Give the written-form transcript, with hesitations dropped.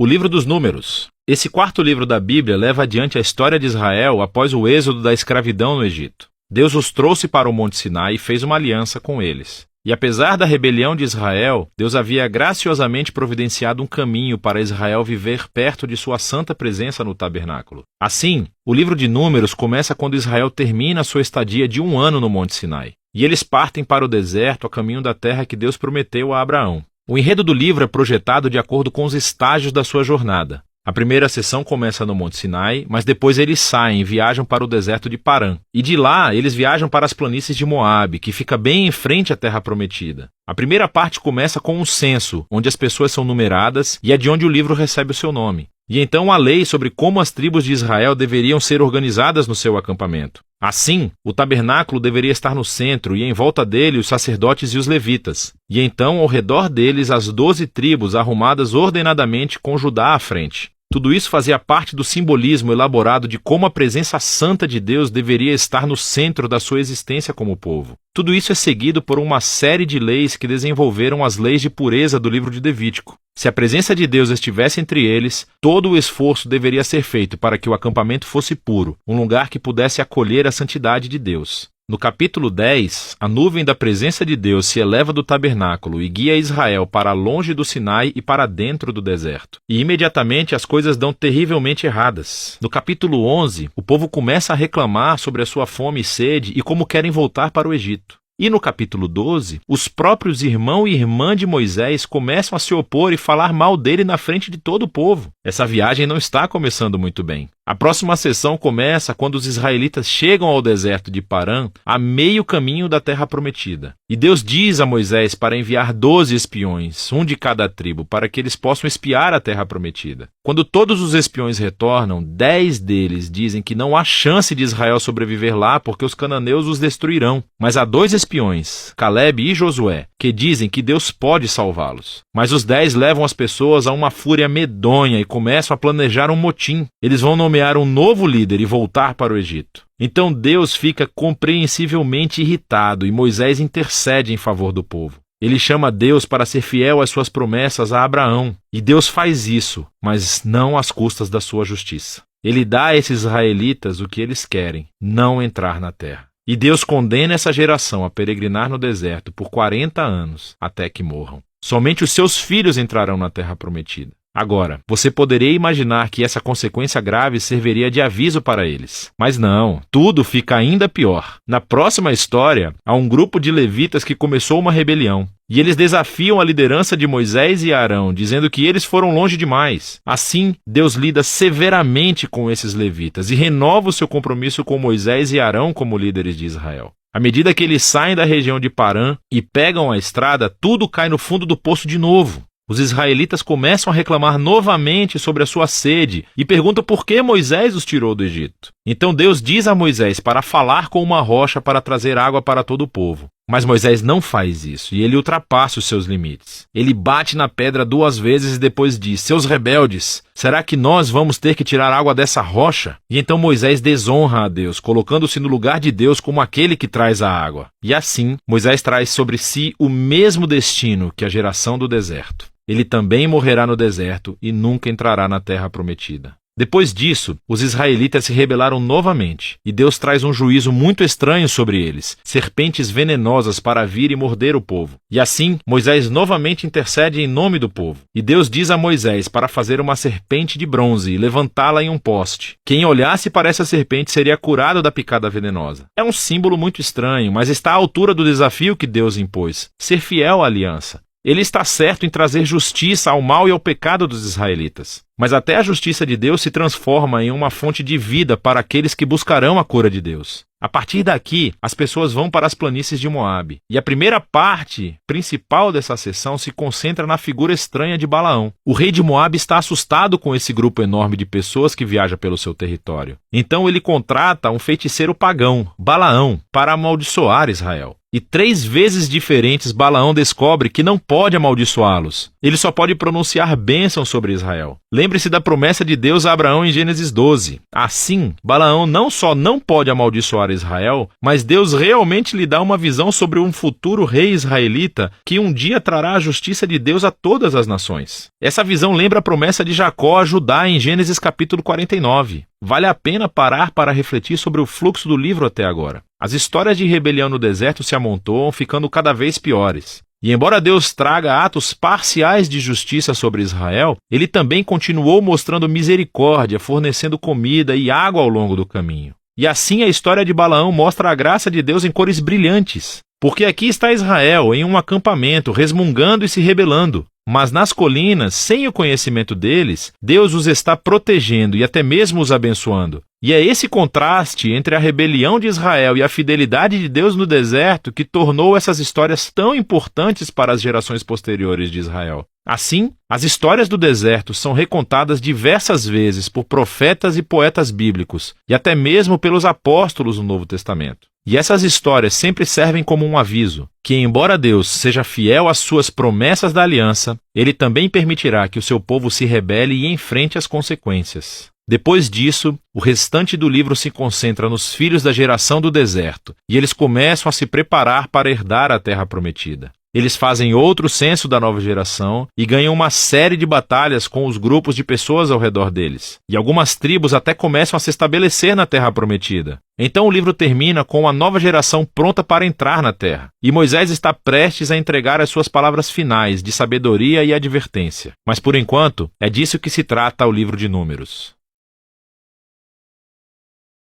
O livro dos Números. Esse quarto livro da Bíblia leva adiante a história de Israel após o êxodo da escravidão no Egito. Deus os trouxe para o Monte Sinai e fez uma aliança com eles. E apesar da rebelião de Israel, Deus havia graciosamente providenciado um caminho para Israel viver perto de sua santa presença no tabernáculo. Assim, o livro de Números começa quando Israel termina sua estadia de 1 ano no Monte Sinai. E eles partem para o deserto a caminho da terra que Deus prometeu a Abraão. O enredo do livro é projetado de acordo com os estágios da sua jornada. A primeira sessão começa no Monte Sinai, mas depois eles saem e viajam para o deserto de Parã. E de lá, eles viajam para as planícies de Moabe, que fica bem em frente à Terra Prometida. A primeira parte começa com um censo, onde as pessoas são numeradas e é de onde o livro recebe o seu nome. E então a lei sobre como as tribos de Israel deveriam ser organizadas no seu acampamento. Assim, o tabernáculo deveria estar no centro e em volta dele os sacerdotes e os levitas. E então, ao redor deles, as 12 tribos arrumadas ordenadamente com Judá à frente. Tudo isso fazia parte do simbolismo elaborado de como a presença santa de Deus deveria estar no centro da sua existência como povo. Tudo isso é seguido por uma série de leis que desenvolveram as leis de pureza do livro de Levítico. Se a presença de Deus estivesse entre eles, todo o esforço deveria ser feito para que o acampamento fosse puro, um lugar que pudesse acolher a santidade de Deus. No capítulo 10, a nuvem da presença de Deus se eleva do tabernáculo e guia Israel para longe do Sinai e para dentro do deserto. E imediatamente as coisas dão terrivelmente erradas. No capítulo 11, o povo começa a reclamar sobre a sua fome e sede e como querem voltar para o Egito. E no capítulo 12, os próprios irmão e irmã de Moisés começam a se opor e falar mal dele na frente de todo o povo. Essa viagem não está começando muito bem. A próxima sessão começa quando os israelitas chegam ao deserto de Parã, a meio caminho da terra prometida. E Deus diz a Moisés para enviar 12 espiões, um de cada tribo, para que eles possam espiar a terra prometida. Quando todos os espiões retornam, 10 deles dizem que não há chance de Israel sobreviver lá porque os cananeus os destruirão. Mas há 2 espiões, Caleb e Josué, que dizem que Deus pode salvá-los. Mas os 10 levam as pessoas a uma fúria medonha e começam a planejar um motim. Eles vão nomear um novo líder e voltar para o Egito. Então Deus fica compreensivelmente irritado e Moisés intercede em favor do povo. Ele chama Deus para ser fiel às suas promessas a Abraão. E Deus faz isso, mas não às custas da sua justiça. Ele dá a esses israelitas o que eles querem, não entrar na terra. E Deus condena essa geração a peregrinar no deserto por 40 anos, até que morram. Somente os seus filhos entrarão na terra prometida. Agora, você poderia imaginar que essa consequência grave serviria de aviso para eles. Mas não, tudo fica ainda pior. Na próxima história, há um grupo de levitas que começou uma rebelião. E eles desafiam a liderança de Moisés e Arão, dizendo que eles foram longe demais. Assim, Deus lida severamente com esses levitas e renova o seu compromisso com Moisés e Arão como líderes de Israel. À medida que eles saem da região de Parã e pegam a estrada, tudo cai no fundo do poço de novo. Os israelitas começam a reclamar novamente sobre a sua sede e perguntam por que Moisés os tirou do Egito. Então Deus diz a Moisés para falar com uma rocha para trazer água para todo o povo. Mas Moisés não faz isso e ele ultrapassa os seus limites. Ele bate na pedra 2 vezes e depois diz: "Seus rebeldes, será que nós vamos ter que tirar água dessa rocha?" E então Moisés desonra a Deus, colocando-se no lugar de Deus como aquele que traz a água. E assim, Moisés traz sobre si o mesmo destino que a geração do deserto. Ele também morrerá no deserto e nunca entrará na terra prometida. Depois disso, os israelitas se rebelaram novamente, e Deus traz um juízo muito estranho sobre eles, serpentes venenosas para vir e morder o povo. E assim, Moisés novamente intercede em nome do povo. E Deus diz a Moisés para fazer uma serpente de bronze e levantá-la em um poste. Quem olhasse para essa serpente seria curado da picada venenosa. É um símbolo muito estranho, mas está à altura do desafio que Deus impôs: ser fiel à aliança. Ele está certo em trazer justiça ao mal e ao pecado dos israelitas. Mas até a justiça de Deus se transforma em uma fonte de vida para aqueles que buscarão a cura de Deus. A partir daqui, as pessoas vão para as planícies de Moabe. E a primeira parte principal dessa sessão se concentra na figura estranha de Balaão. O rei de Moabe está assustado com esse grupo enorme de pessoas que viaja pelo seu território. Então ele contrata um feiticeiro pagão, Balaão, para amaldiçoar Israel. E 3 vezes diferentes Balaão descobre que não pode amaldiçoá-los. Ele só pode pronunciar bênçãos sobre Israel. Lembra Lembre-se da promessa de Deus a Abraão em Gênesis 12. Assim, Balaão não só não pode amaldiçoar Israel, mas Deus realmente lhe dá uma visão sobre um futuro rei israelita que um dia trará a justiça de Deus a todas as nações. Essa visão lembra a promessa de Jacó a Judá em Gênesis capítulo 49. Vale a pena parar para refletir sobre o fluxo do livro até agora. As histórias de rebelião no deserto se amontoam, ficando cada vez piores. E embora Deus traga atos parciais de justiça sobre Israel, ele também continuou mostrando misericórdia, fornecendo comida e água ao longo do caminho. E assim a história de Balaão mostra a graça de Deus em cores brilhantes. Porque aqui está Israel em um acampamento, resmungando e se rebelando. Mas nas colinas, sem o conhecimento deles, Deus os está protegendo e até mesmo os abençoando. E é esse contraste entre a rebelião de Israel e a fidelidade de Deus no deserto que tornou essas histórias tão importantes para as gerações posteriores de Israel. Assim, as histórias do deserto são recontadas diversas vezes por profetas e poetas bíblicos, e até mesmo pelos apóstolos no Novo Testamento. E essas histórias sempre servem como um aviso, que embora Deus seja fiel às suas promessas da aliança, ele também permitirá que o seu povo se rebele e enfrente as consequências. Depois disso, o restante do livro se concentra nos filhos da geração do deserto, e eles começam a se preparar para herdar a terra prometida. Eles fazem outro censo da nova geração e ganham uma série de batalhas com os grupos de pessoas ao redor deles. E algumas tribos até começam a se estabelecer na terra prometida. Então o livro termina com a nova geração pronta para entrar na terra. E Moisés está prestes a entregar as suas palavras finais de sabedoria e advertência. Mas por enquanto, é disso que se trata o livro de Números.